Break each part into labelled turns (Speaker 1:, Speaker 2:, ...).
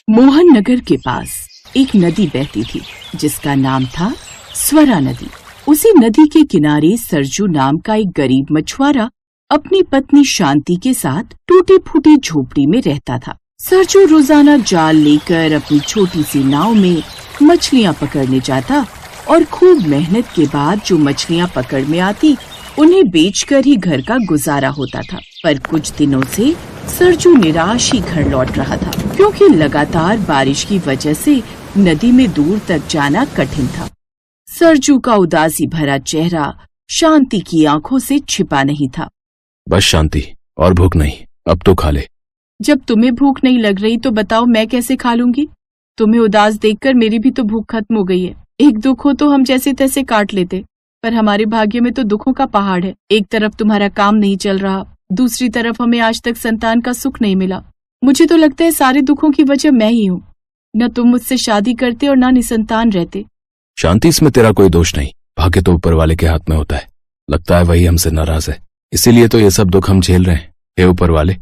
Speaker 1: मोहन नगर के पास एक नदी बहती थी जिसका नाम था स्वरा नदी। उसी नदी के किनारे सरजू नाम का एक गरीब मछुआरा अपनी पत्नी शांति के साथ टूटी फूटी झोपड़ी में रहता था। सरजू रोजाना जाल लेकर अपनी छोटी सी नाव में मछलियाँ पकड़ने जाता और खूब मेहनत के बाद जो मछलियाँ पकड़ में आती उन्हें बेचकर ही घर का गुजारा होता था। पर कुछ दिनों से सरजू निराश ही घर लौट रहा था क्योंकि लगातार बारिश की वजह से नदी में दूर तक जाना कठिन था। सरजू का उदासी भरा चेहरा शांति की आंखों से छिपा नहीं था।
Speaker 2: बस शांति, और भूख नहीं, अब तो खा ले।
Speaker 1: जब तुम्हें भूख नहीं लग रही तो बताओ मैं कैसे खा लूंगी? तुम्हें उदास देखकर मेरी भी तो भूख खत्म हो गई है। एक दुख हो तो हम जैसे तैसे काट लेते, पर हमारे भाग्य में तो दुखों का पहाड़ है। एक तरफ तुम्हारा काम नहीं चल रहा, दूसरी तरफ हमें आज तक संतान का सुख नहीं मिला। मुझे तो लगता है सारे दुखों की वजह मैं ही हूँ। न तुम मुझसे शादी करते और न निसंतान रहते।
Speaker 2: शांति, इसमें तेरा कोई दोष नहीं। भाग्य तो ऊपर वाले के हाथ में होता है। लगता है वही हमसे नाराज है, इसीलिए तो ये सब दुख हम झेल रहे हैं। हे ऊपर वाले,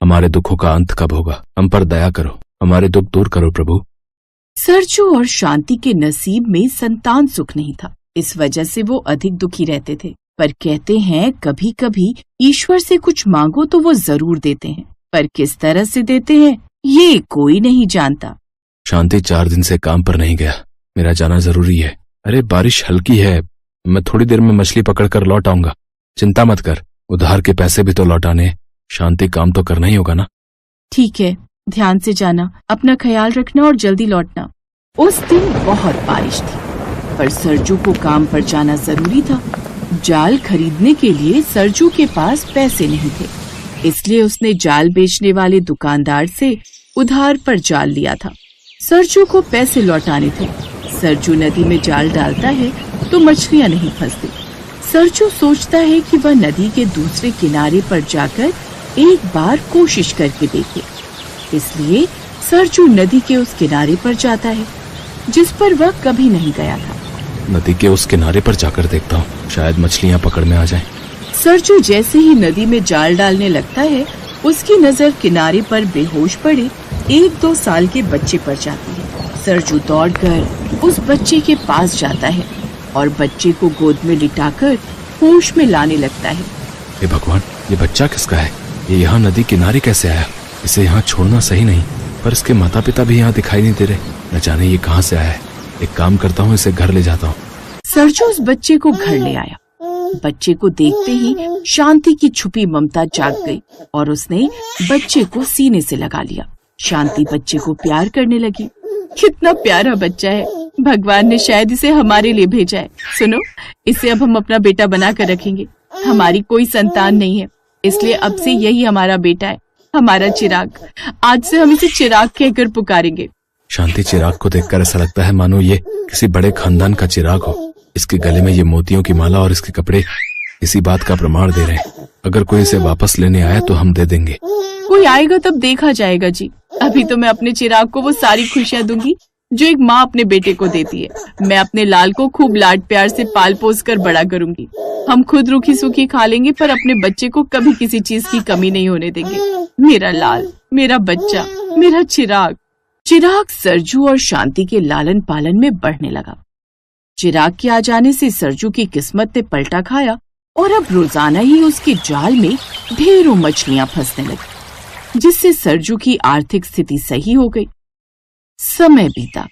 Speaker 2: हमारे दुखों का अंत कब होगा? हम पर दया करो, हमारे दुख दूर करो प्रभु।
Speaker 1: सरजू और शांति के नसीब में संतान सुख नहीं था, इस वजह से वो अधिक दुखी रहते थे। पर कहते हैं कभी कभी ईश्वर से कुछ मांगो तो वो जरूर देते हैं, पर किस तरह से देते हैं ये कोई नहीं जानता।
Speaker 2: शांति, 4 दिन से काम पर नहीं गया, मेरा जाना जरूरी है। अरे बारिश हल्की है, मैं थोड़ी देर में मछली पकड़कर लौट आऊंगा। चिंता मत कर, उधार के पैसे भी तो लौटाने। शांति, काम तो करना ही होगा ना?
Speaker 1: ठीक है, ध्यान से जाना, अपना ख्याल रखना और जल्दी लौटना। उस दिन बहुत बारिश थी, पर सरजू को काम पर जाना जरूरी था। जाल खरीदने के लिए सरजू के पास पैसे नहीं थे, इसलिए उसने जाल बेचने वाले दुकानदार से उधार पर जाल लिया था। सरजू को पैसे लौटाने थे। सरजू नदी में जाल डालता है तो मछलियाँ नहीं फंसती। सरजू सोचता है कि वह नदी के दूसरे किनारे पर जाकर एक बार कोशिश करके देखे, इसलिए सरजू नदी के उस किनारे पर जाता है जिस पर वह कभी नहीं गया था।
Speaker 2: नदी के उस किनारे पर जाकर देखता हूँ, शायद मछलियाँ पकड़ में आ जाएं।
Speaker 1: सरजू जैसे ही नदी में जाल डालने लगता है, उसकी नजर किनारे पर बेहोश पड़े 1-2 साल के बच्चे पर जाती है। सरजू दौड़कर उस बच्चे के पास जाता है और बच्चे को गोद में लिटाकर होश में लाने लगता है।
Speaker 2: हे भगवान, ये बच्चा किसका है? ये यहाँ नदी किनारे कैसे आया? इसे यहाँ छोड़ना सही नहीं, पर इसके माता पिता भी यहाँ दिखाई नहीं दे रहे। न जाने ये कहाँ से आया है। एक काम करता हूँ, इसे घर ले जाता हूँ।
Speaker 1: सरजू उस बच्चे को घर ले आया। बच्चे को देखते ही शांति की छुपी ममता जाग गई और उसने बच्चे को सीने से लगा लिया। शांति बच्चे को प्यार करने लगी। कितना प्यारा बच्चा है, भगवान ने शायद इसे हमारे लिए भेजा है। सुनो, इसे अब हम अपना बेटा बना कर रखेंगे। हमारी कोई संतान नहीं है, इसलिए अब से यही हमारा बेटा है, हमारा चिराग। आज से हम इसे चिराग कहकर पुकारेंगे।
Speaker 2: शांति, चिराग को देखकर ऐसा लगता है मानो ये किसी बड़े खानदान का चिराग हो। इसके गले में ये मोतियों की माला और इसके कपड़े इसी बात का प्रमाण दे रहे हैं। अगर कोई इसे वापस लेने आया तो हम दे देंगे।
Speaker 1: कोई आएगा तब देखा जाएगा जी। अभी तो मैं अपने चिराग को वो सारी खुशियाँ दूंगी जो एक माँ अपने बेटे को देती है। मैं अपने लाल को खूब लाड प्यार से पाल पोस कर बड़ा करूंगी। हम खुद रूखी सूखी खा लेंगे, पर अपने बच्चे को कभी किसी चीज की कमी नहीं होने देंगे। मेरा लाल, मेरा बच्चा, मेरा चिराग। चिराग सरजू और शांति के लालन पालन में बढ़ने लगा। चिराग के आ जाने से सरजू की किस्मत ने पलटा खाया और अब रोजाना ही उसके जाल में ढेरों मछलियां फंसने लगी, जिससे सरजू की आर्थिक स्थिति सही हो गई। समय बीता।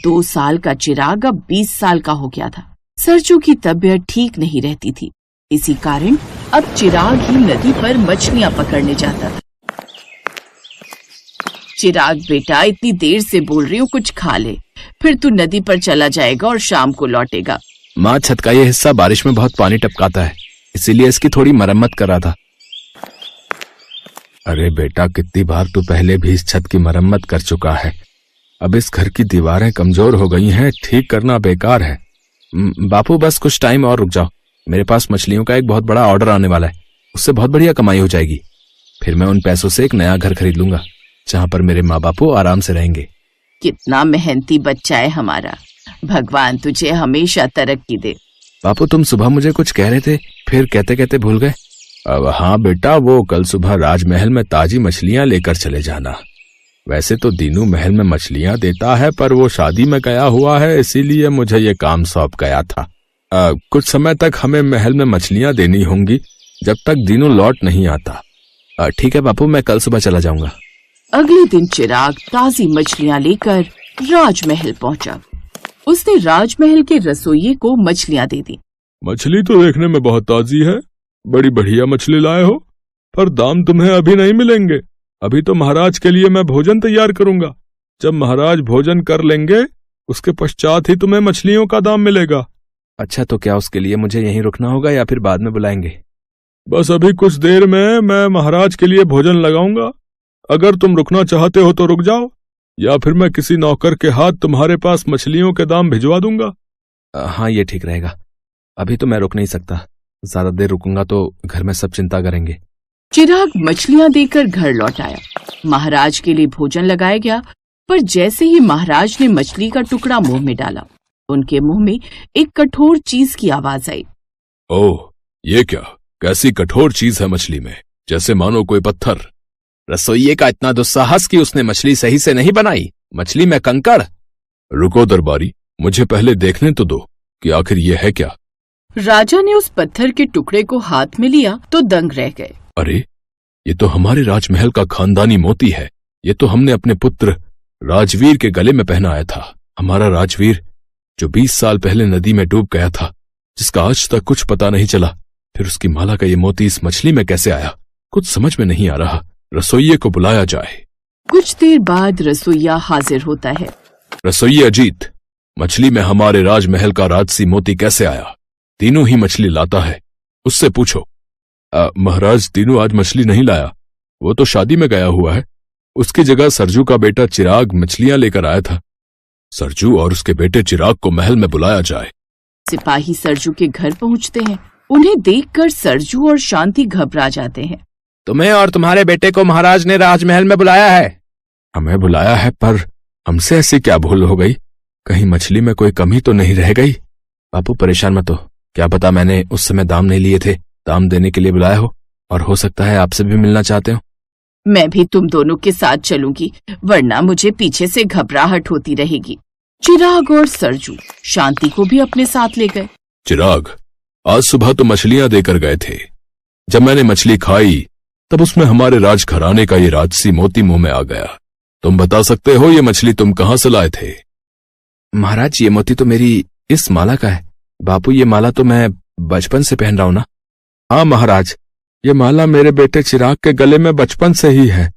Speaker 1: 2 साल का चिराग अब 20 साल का हो गया था। सरजू की तबीयत ठीक नहीं रहती थी, इसी कारण अब चिराग ही नदी पर मछलियां पकड़ने जाता था। चिराग बेटा, इतनी देर से बोल रही हूँ, कुछ खा ले, फिर तू नदी पर चला जाएगा और शाम को लौटेगा।
Speaker 2: माँ, छत का ये हिस्सा बारिश में बहुत पानी टपकाता है, इसीलिए इसकी थोड़ी मरम्मत कर रहा था। अरे बेटा, कितनी बार तू पहले भी इस छत की मरम्मत कर चुका है। अब इस घर की दीवारें कमजोर हो गई हैं, ठीक करना बेकार है। बापू, बस कुछ टाइम और रुक जाओ। मेरे पास मछलियों का एक बहुत बड़ा ऑर्डर आने वाला है, उससे बहुत बढ़िया कमाई हो जाएगी। फिर मैं उन पैसों से एक नया घर खरीद लूंगा जहाँ पर मेरे माँ बापू आराम से रहेंगे।
Speaker 1: कितना मेहनती बच्चा है हमारा, भगवान तुझे हमेशा तरक्की दे।
Speaker 2: बापू, तुम सुबह मुझे कुछ कह रहे थे, फिर कहते कहते भूल गए। अब हाँ बेटा, वो कल सुबह राजमहल में ताजी मछलियां लेकर चले जाना। वैसे तो दीनू महल में मछलियां देता है, पर वो शादी में गया हुआ है, इसीलिए मुझे ये काम सौंप गया था। कुछ समय तक हमें महल में मछलियां देनी होंगी, जब तक दीनू लौट नहीं आता। ठीक है बापू, मैं कल सुबह चला जाऊंगा।
Speaker 1: अगले दिन चिराग ताजी मछलियां लेकर राजमहल पहुंचा। उसने राजमहल के रसोइये को मछलियां दे दी।
Speaker 2: मछली तो देखने में बहुत ताजी है, बड़ी बढ़िया मछली लाए हो, पर दाम तुम्हें अभी नहीं मिलेंगे। अभी तो महाराज के लिए मैं भोजन तैयार करूंगा। जब महाराज भोजन कर लेंगे, उसके पश्चात ही तुम्हें मछलियों का दाम मिलेगा। अच्छा, तो क्या उसके लिए मुझे यहीं रुकना होगा या फिर बाद में बुलाएंगे? बस अभी कुछ देर में मैं महाराज के लिए भोजन लगाऊंगा। अगर तुम रुकना चाहते हो तो रुक जाओ, या फिर मैं किसी नौकर के हाथ तुम्हारे पास मछलियों के दाम भिजवा दूंगा। हाँ, ये ठीक रहेगा। अभी तो मैं रुक नहीं सकता, ज्यादा देर रुकूंगा तो घर में सब चिंता करेंगे।
Speaker 1: चिराग मछलियां देकर घर लौट आया। महाराज के लिए भोजन लगाया गया, पर जैसे ही महाराज ने मछली का टुकड़ा मुंह में डाला, उनके मुंह में एक कठोर चीज की आवाज आई।
Speaker 2: ओह, ये क्या? कैसी कठोर चीज है मछली में, जैसे मानो कोई पत्थर। रसोइये का इतना दुस्साहस कि उसने मछली सही से नहीं बनाई। मछली में कंकड़। रुको दरबारी, मुझे पहले देखने तो दो कि आखिर ये है क्या।
Speaker 1: राजा ने उस पत्थर के टुकड़े को हाथ में लिया तो दंग रह गए।
Speaker 2: अरे, ये तो हमारे राजमहल का खानदानी मोती है। ये तो हमने अपने पुत्र राजवीर के गले में पहनाया था। हमारा राजवीर जो 20 साल पहले नदी में डूब गया था, जिसका आज तक कुछ पता नहीं चला। फिर उसकी माला का ये मोती इस मछली में कैसे आया, कुछ समझ में नहीं आ रहा। रसोइये को बुलाया जाए।
Speaker 1: कुछ देर बाद रसोइया हाजिर होता है।
Speaker 2: रसोइये अजीत, मछली में हमारे राजमहल का राजसी मोती कैसे आया? तीनों ही मछली लाता है, उससे पूछो। महाराज, तीनों आज मछली नहीं लाया, वो तो शादी में गया हुआ है। उसकी जगह सरजू का बेटा चिराग मछलियां लेकर आया था। सरजू और उसके बेटे चिराग को महल में बुलाया जाए।
Speaker 1: सिपाही सरजू के घर पहुंचते हैं। उन्हें देखकर सरजू और शांति घबरा जाते हैं।
Speaker 2: तुम्हें और तुम्हारे बेटे को महाराज ने राजमहल में बुलाया है। हमें बुलाया है, पर हमसे ऐसी क्या भूल हो गई? कहीं मछली में कोई कमी तो नहीं रह गई? बापू परेशान मत हो, क्या पता मैंने उस समय दाम नहीं लिए थे, दाम देने के लिए बुलाया हो, और हो सकता है आपसे भी मिलना चाहते हो।
Speaker 1: मैं भी तुम दोनों के साथ चलूंगी, वरना मुझे पीछे से घबराहट होती रहेगी। चिराग और सरजू शांति को भी अपने साथ ले गए।
Speaker 2: चिराग, आज सुबह तो मछलियां देकर गए थे। जब मैंने मछली खाई तब उसमें हमारे राजघराने का ये राजसी मोती मुंह में आ गया। तुम बता सकते हो ये मछली तुम कहां से लाए थे? महाराज, ये मोती तो मेरी इस माला का है। बापू, ये माला तो मैं बचपन से पहन रहा हूं ना। हाँ महाराज, ये माला मेरे बेटे चिराग के गले में बचपन से ही है।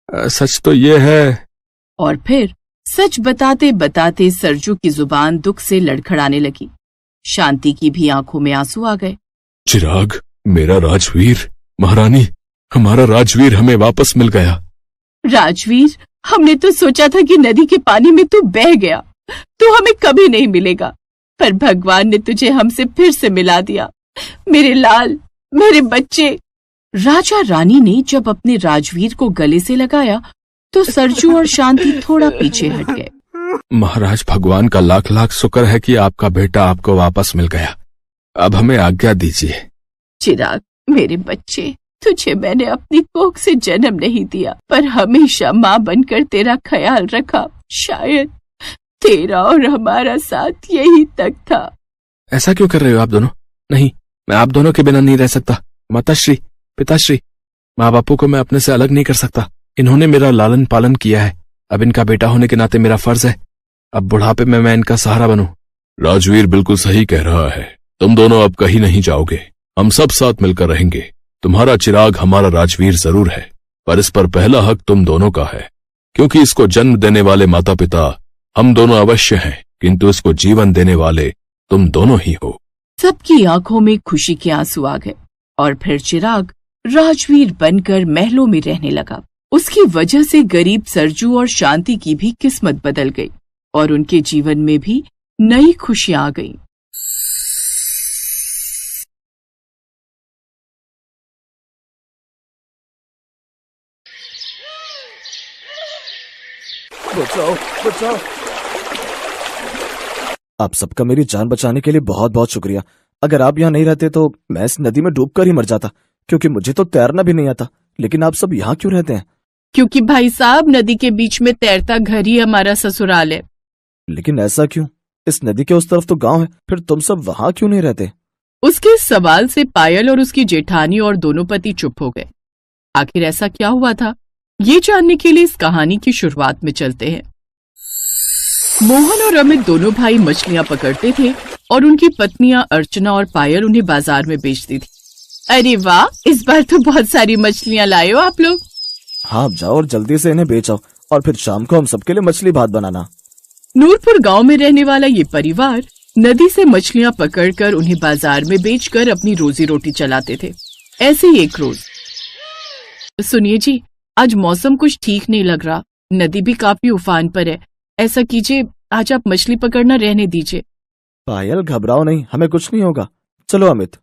Speaker 2: सच तो ये है।
Speaker 1: और फिर सच बताते बताते सरजू की जुबान दुख से लड़खड़ाने लगी। शांति की भी आंखों में आंसू आ गए।
Speaker 2: चिराग, मेरा राजवीर, महारानी, हमारा राजवीर हमें वापस मिल गया।
Speaker 1: राजवीर, हमने तो सोचा था कि नदी के पानी में तू बह गया, तू हमें कभी नहीं मिलेगा, पर भगवान ने तुझे हमसे फिर से मिला दिया। मेरे लाल, मेरे बच्चे। राजा रानी ने जब अपने राजवीर को गले से लगाया तो सरजू और शांति थोड़ा पीछे हट गए।
Speaker 2: महाराज, भगवान का लाख लाख शुक्र है कि आपका बेटा आपको वापस मिल गया। अब हमें आज्ञा दीजिए।
Speaker 1: चिराग, मेरे बच्चे, तुझे मैंने अपनी कोख से जन्म नहीं दिया, पर हमेशा माँ बनकर तेरा ख्याल रखा। शायद तेरा और हमारा साथ यही तक था।
Speaker 2: ऐसा क्यों कर रहे हो आप दोनों? नहीं, मैं आप दोनों के बिना नहीं रह सकता। माताश्री, पिताश्री, माँ बापू को मैं अपने से अलग नहीं कर सकता। इन्होंने मेरा लालन पालन किया है। अब इनका बेटा होने के नाते मेरा फर्ज है, अब बुढ़ापे में मैं इनका सहारा बनूं। राजवीर बिल्कुल सही कह रहा है। तुम दोनों अब कहीं नहीं जाओगे, हम सब साथ मिलकर रहेंगे। तुम्हारा चिराग हमारा राजवीर जरूर है, पर इस पर पहला हक तुम दोनों का है, क्योंकि इसको जन्म देने वाले माता पिता हम दोनों अवश्य हैं, किंतु इसको जीवन देने वाले तुम दोनों ही हो।
Speaker 1: सबकी आंखों में खुशी के आंसू आ गए और फिर चिराग राजवीर बनकर महलों में रहने लगा। उसकी वजह से गरीब सरजू और शांति की भी किस्मत बदल गई और उनके जीवन में भी नई खुशियां आ गईं।
Speaker 3: बचाओ, बचाओ। आप सबका मेरी जान बचाने के लिए बहुत बहुत शुक्रिया। अगर आप यहाँ नहीं रहते तो मैं इस नदी में डूबकर ही मर जाता, क्योंकि मुझे तो तैरना भी नहीं आता। लेकिन आप सब यहाँ क्यों रहते हैं?
Speaker 1: क्योंकि भाई साहब नदी के बीच में तैरता घर ही हमारा ससुराल है।
Speaker 3: लेकिन ऐसा क्यों? इस नदी के उस तरफ तो गांव है, फिर तुम सब वहां क्यों नहीं रहते?
Speaker 1: उसके इस सवाल से पायल और उसकी जेठानी और दोनों पति चुप हो गए। आखिर ऐसा क्या हुआ था, ये जानने के लिए इस कहानी की शुरुआत में चलते हैं। मोहन और अमित दोनों भाई मछलियां पकड़ते थे और उनकी पत्नियां अर्चना और पायल उन्हें बाजार में बेचती थी। अरे वाह, इस बार तो बहुत सारी मछलियां लाए हो आप लोग।
Speaker 3: हाँ, अब जाओ और जल्दी से इन्हें बेच आओ और फिर शाम को हम सबके लिए मछली भात बनाना।
Speaker 1: नूरपुर गांव में रहने वाला ये परिवार नदी से मछलियां पकड़कर उन्हें बाजार में बेचकर अपनी रोजी रोटी चलाते थे। ऐसे ही एक रोज, सुनिए जी, आज मौसम कुछ ठीक नहीं लग रहा, नदी भी काफी उफान पर है। ऐसा कीजिए, आज आप मछली पकड़ना रहने दीजिए।
Speaker 3: पायल घबराओ नहीं, हमें कुछ नहीं होगा। चलो अमित।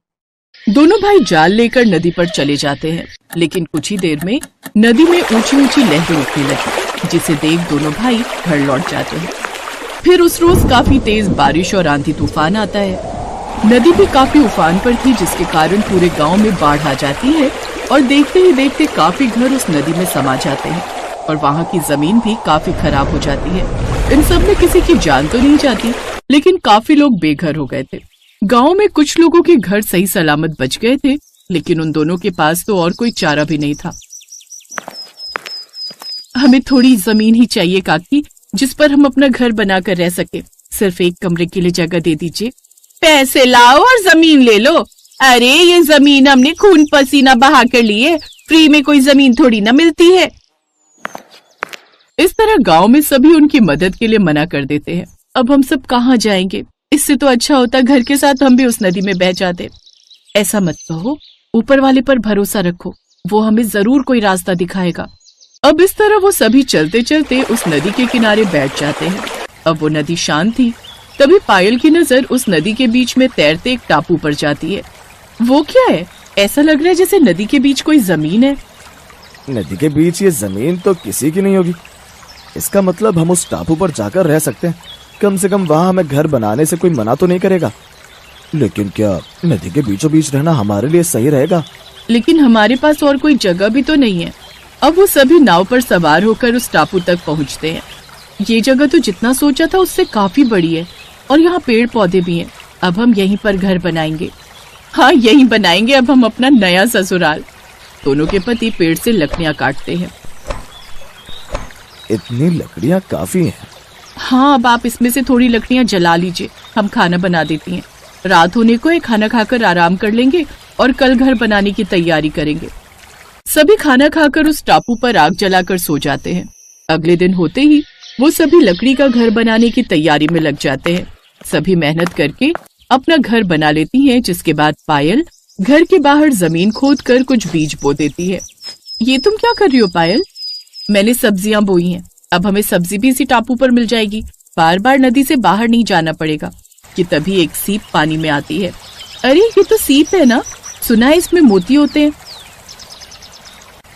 Speaker 1: दोनों भाई जाल लेकर नदी पर चले जाते हैं, लेकिन कुछ ही देर में नदी में ऊंची ऊंची लहरें उठने लगी, जिसे देख दोनों भाई घर लौट जाते हैं। फिर उस रोज काफी तेज बारिश और आंधी तूफान आता है। नदी भी काफी उफान पर थी, जिसके कारण पूरे गांव में बाढ़ आ जाती है और देखते ही देखते काफी घर उस नदी में समा जाते हैं और वहां की जमीन भी काफी खराब हो जाती है। इन सब में किसी की जान तो नहीं जाती, लेकिन काफी लोग बेघर हो गए थे। गांव में कुछ लोगों के घर सही सलामत बच गए थे, लेकिन उन दोनों के पास तो और कोई चारा भी नहीं था। हमें थोड़ी जमीन ही चाहिए काकी, जिस पर हम अपना घर बनाकर रह सके। सिर्फ एक कमरे के लिए जगह दे दीजिए। पैसे लाओ और जमीन ले लो। अरे ये जमीन हमने खून पसीना बहा कर ली है, फ्री में कोई जमीन थोड़ी ना मिलती है। इस तरह गांव में सभी उनकी मदद के लिए मना कर देते हैं। अब हम सब कहाँ जाएंगे? इससे तो अच्छा होता घर के साथ हम भी उस नदी में बह जाते। ऐसा मत कहो, ऊपर वाले पर भरोसा रखो, वो हमें जरूर कोई रास्ता दिखाएगा। अब इस तरह वो सभी चलते चलते उस नदी के किनारे बैठ जाते हैं। अब वो नदी शांत थी। तभी पायल की नजर उस नदी के बीच में तैरते एक टापू पर जाती है। वो क्या है? ऐसा लग रहा है जैसे नदी के बीच कोई जमीन है।
Speaker 3: नदी के बीच ये जमीन तो किसी की नहीं होगी। इसका मतलब हम उस टापू पर जाकर रह सकते हैं। कम से कम वहां हमें घर बनाने से कोई मना तो नहीं करेगा। लेकिन क्या नदी के बीचों बीच रहना हमारे लिए सही रहेगा?
Speaker 1: लेकिन हमारे पास और कोई जगह भी तो नहीं है। अब वो सभी नाव पर सवार होकर उस टापू तक पहुंचते हैं। ये जगह तो जितना सोचा था उससे काफी बड़ी है और यहाँ पेड़ पौधे भी हैं। अब हम यहीं पर घर बनाएंगे। हाँ, यहीं बनाएंगे अब हम अपना नया ससुराल। दोनों के पति पेड़ से लकड़ियां काटते हैं।
Speaker 3: इतनी लकड़ियां काफी हैं।
Speaker 1: हाँ, अब आप इसमें से थोड़ी लकड़ियां जला लीजिए, हम खाना बना देती हैं। रात होने को खाना खाकर आराम कर लेंगे और कल घर बनाने की तैयारी करेंगे। सभी खाना खाकर उस टापू पर आग जलाकर सो जाते हैं। अगले दिन होते ही वो सभी लकड़ी का घर बनाने की तैयारी में लग जाते हैं। सभी मेहनत करके अपना घर बना लेती हैं, जिसके बाद पायल घर के बाहर जमीन खोदकर कुछ बीज बो देती है। ये तुम क्या कर रही हो पायल? मैंने सब्जियां बोई हैं, अब हमें सब्जी भी इसी टापू पर मिल जाएगी। बार बार नदी से बाहर नहीं जाना पड़ेगा। कि तभी एक सीप पानी में आती है। अरे ये तो सीप है ना, सुना है इसमें मोती होते हैं।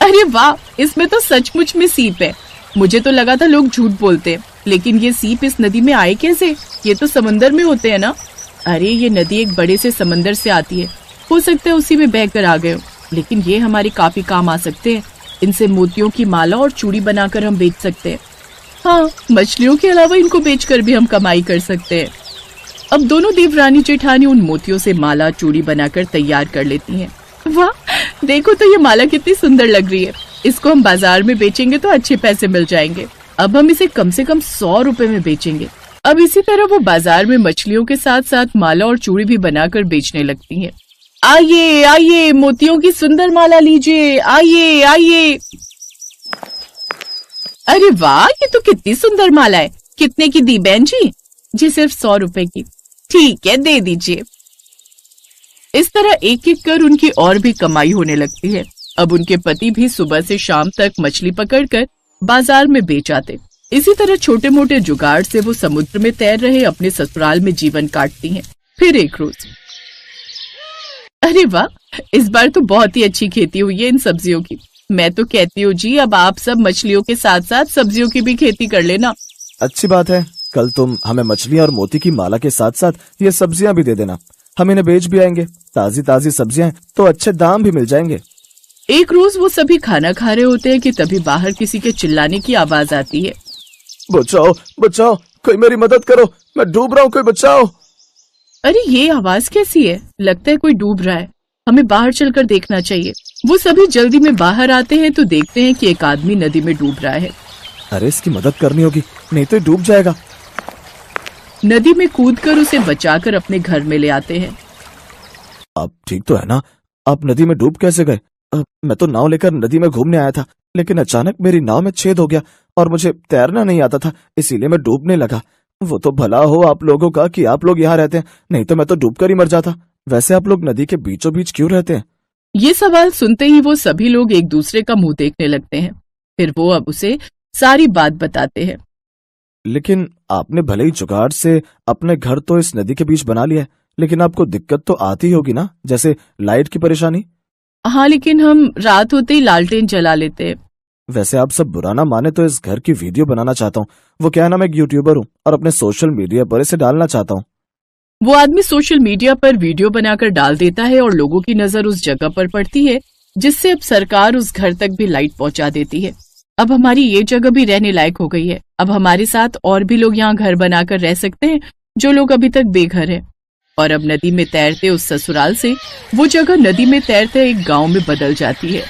Speaker 1: अरे वाह, इसमें तो सचमुच में सीप है। मुझे तो लगा था लोग झूठ बोलते हैं, लेकिन ये सीप इस नदी में आए कैसे? ये तो समंदर में होते हैं ना। अरे ये नदी एक बड़े से समंदर से आती है, हो सकता है उसी में बहकर आ गए हो। लेकिन ये हमारे काफी काम आ सकते हैं। इनसे मोतियों की माला और चूड़ी बनाकर हम बेच सकते हैं। हाँ, मछलियों के अलावा इनको बेचकर भी हम कमाई कर सकते हैं। अब दोनों देवरानी जेठानी उन मोतियों से माला चूड़ी बनाकर तैयार कर लेती हैं। वाह, देखो तो ये माला कितनी सुंदर लग रही है। इसको हम बाजार में बेचेंगे तो अच्छे पैसे मिल जाएंगे। अब हम इसे कम से कम 100 रुपए में बेचेंगे। अब इसी तरह वो बाजार में मछलियों के साथ साथ माला और चूड़ी भी बनाकर बेचने लगती हैं। आइए आइए, मोतियों की सुंदर माला लीजिए, आइए आइए। अरे वाह, ये तो कितनी सुंदर माला है। कितने की दी बहन जी? जी सिर्फ 100 रुपए की। ठीक है, दे दीजिए। इस तरह एक एक कर उनकी और भी कमाई होने लगती है। अब उनके पति भी सुबह से शाम तक मछली पकड़कर बाजार में बेच आते। इसी तरह छोटे मोटे जुगाड़ से वो समुद्र में तैर रहे अपने ससुराल में जीवन काटती हैं। फिर एक रोज, अरे वाह, इस बार तो बहुत ही अच्छी खेती हुई है इन सब्जियों की। मैं तो कहती हूँ जी, अब आप सब मछलियों के साथ साथ सब्जियों की भी खेती कर लेना।
Speaker 3: अच्छी बात है, कल तुम हमें मछलियां और मोती की माला के साथ साथ ये सब्जियां भी दे देना। हम इन्हें बेच भी आएंगे। ताजी ताजी सब्जियां तो अच्छे दाम भी मिल जाएंगे।
Speaker 1: एक रोज वो सभी खाना खा रहे होते हैं कि तभी बाहर किसी के चिल्लाने की आवाज आती है।
Speaker 3: बचाओ बचाओ, कोई मेरी मदद करो, मैं डूब रहा हूँ, कोई बचाओ।
Speaker 1: अरे ये आवाज कैसी है? लगता है कोई डूब रहा है, हमें बाहर चलकर देखना चाहिए। वो सभी जल्दी में बाहर आते हैं तो देखते हैं कि एक आदमी नदी में डूब रहा है।
Speaker 3: अरे इसकी मदद करनी होगी, नहीं तो ये डूब जाएगा।
Speaker 1: नदी में कूदकर उसे बचाकर अपने घर में ले आते हैं।
Speaker 3: आप ठीक तो है ना? आप नदी में डूब कैसे गए? मैं तो नाव लेकर नदी में घूमने आया था, लेकिन अचानक मेरी नाव में छेद हो गया और मुझे तैरना नहीं आता था, इसीलिए मैं डूबने लगा। वो तो भला हो आप लोगों का कि आप लोग यहाँ रहते हैं, नहीं तो मैं तो डूबकर ही मर जाता। वैसे आप लोग नदी के बीचों बीच क्यों रहते हैं?
Speaker 1: ये सवाल सुनते ही वो सभी लोग एक दूसरे का मुंह देखने लगते हैं। फिर वो अब उसे सारी बात बताते हैं।
Speaker 3: लेकिन आपने भले ही जुगाड़ से अपने घर तो इस नदी के बीच बना लिया है, लेकिन आपको दिक्कत तो आती होगी ना, जैसे लाइट की परेशानी।
Speaker 1: हाँ, लेकिन हम रात होते ही लालटेन जला लेते हैं।
Speaker 3: वैसे आप सब बुरा ना माने तो इस घर की वीडियो बनाना चाहता हूँ। वो क्या है ना, मैं एक यूट्यूबर हूँ और अपने सोशल मीडिया पर इसे डालना चाहता हूँ।
Speaker 1: वो आदमी सोशल मीडिया पर वीडियो बनाकर डाल देता है और लोगों की नजर उस जगह पर पड़ती है, जिससे अब सरकार उस घर तक भी लाइट पहुंचा देती है। अब हमारी ये जगह भी रहने लायक हो गई है। अब हमारे साथ और भी लोग यहाँ घर बनाकर रह सकते हैं जो लोग अभी तक बेघर हैं। और अब नदी में तैरते उस ससुराल से वो जगह नदी में तैरते एक गांव में बदल जाती है।